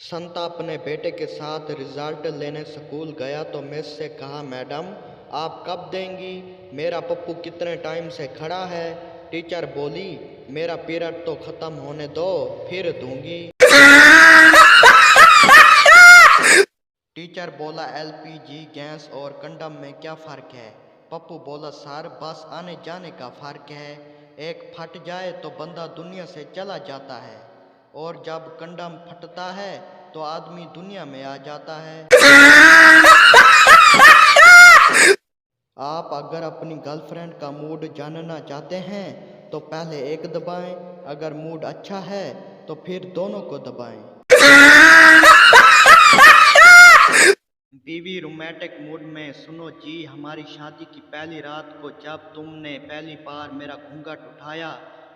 संता अपने बेटे के साथ रिजल्ट लेने स्कूल गया तो मिस से कहा, मैडम आप कब देंगी? मेरा पप्पू कितने टाइम से खड़ा है। टीचर बोली, मेरा पीरियड तो ख़त्म होने दो फिर दूंगी। टीचर बोला, एलपीजी गैस और कंडम में क्या फ़र्क है? पप्पू बोला, सर बस आने जाने का फ़र्क है। एक फट जाए तो बंदा दुनिया से चला जाता है, और जब कंडम फटता है तो आदमी दुनिया में आ जाता है। आप अगर अपनी गर्लफ्रेंड का मूड जानना चाहते हैं तो पहले एक दबाएं, अगर मूड अच्छा है तो फिर दोनों को दबाएं। बीवी रोमांटिक मूड में, सुनो जी, हमारी शादी की पहली रात को जब तुमने पहली बार मेरा घूंघट उठाया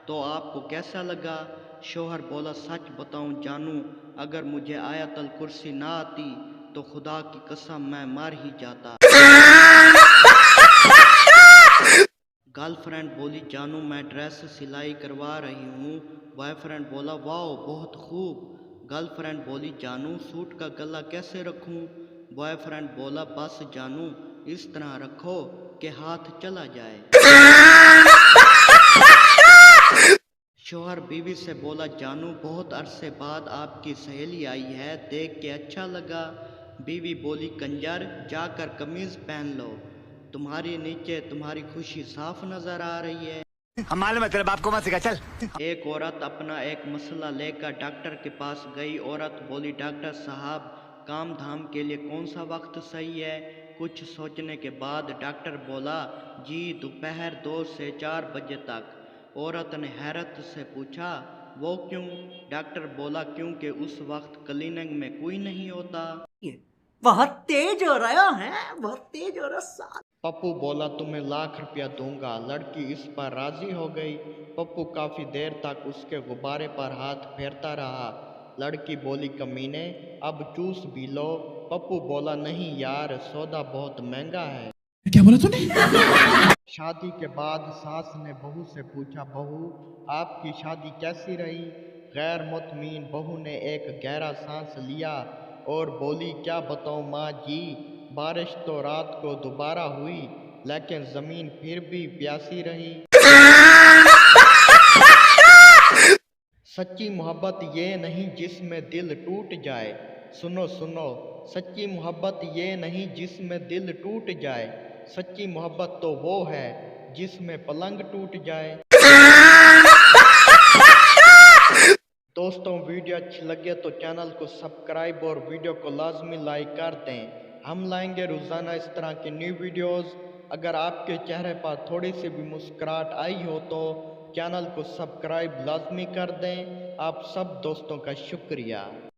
तो आपको कैसा लगा? शोहर बोला, सच बताऊं जानू, अगर मुझे आयतल कुर्सी ना आती तो खुदा की कसम मैं मर ही जाता। गर्लफ्रेंड बोली, जानू मैं ड्रेस सिलाई करवा रही हूँ। बॉयफ्रेंड बोला, वाह बहुत खूब। गर्लफ्रेंड बोली, जानू सूट का गला कैसे रखूँ? बॉयफ्रेंड बोला, बस जानू इस तरह रखो कि हाथ चला जाए। शौहर बीवी से बोला, जानू बहुत अरसे बाद आपकी सहेली आई है, देख के अच्छा लगा। बीवी बोली, कंजर जाकर कमीज पहन लो, तुम्हारी नीचे तुम्हारी खुशी साफ नजर आ रही है। हम मालूम है तेरे बाप को मत सिखा, चल। एक औरत अपना एक मसला लेकर डॉक्टर के पास गई। औरत बोली, डॉक्टर साहब काम धाम के लिए कौन सा वक्त सही है? कुछ सोचने के बाद डॉक्टर बोला, जी दोपहर 2 से 4 बजे तक। औरत ने हैरत से पूछा, वो क्यों? डॉक्टर बोला, क्योंकि उस वक्त क्लीनिंग में कोई नहीं होता। बहुत तेज हो रहा है, बहुत तेज हो रहा। पप्पू बोला, तुम्हें लाख रुपया दूंगा। लड़की इस पर राजी हो गई। पप्पू काफी देर तक उसके गुब्बारे पर हाथ फेरता रहा। लड़की बोली, कमीने अब चूस भी लो। पप्पू बोला, नहीं यार सौदा बहुत महंगा है। क्या बोला तूने? शादी के बाद सास ने बहू से पूछा, बहू आपकी शादी कैसी रही? गैर मुतमीन बहू ने एक गहरा सांस लिया और बोली, क्या बताऊं माँ जी, बारिश तो रात को दोबारा हुई लेकिन जमीन फिर भी प्यासी रही। सच्ची मोहब्बत ये नहीं जिसमें दिल टूट जाए। सुनो सुनो, सच्ची मोहब्बत ये नहीं जिसमें दिल टूट जाए। सच्ची मोहब्बत तो वो है जिसमें पलंग टूट जाए। दोस्तों वीडियो अच्छी लगे तो चैनल को सब्सक्राइब और वीडियो को लाजमी लाइक कर दें। हम लाएंगे रोज़ाना इस तरह की न्यू वीडियोस। अगर आपके चेहरे पर थोड़ी सी भी मुस्कुराहट आई हो तो चैनल को सब्सक्राइब लाजमी कर दें। आप सब दोस्तों का शुक्रिया।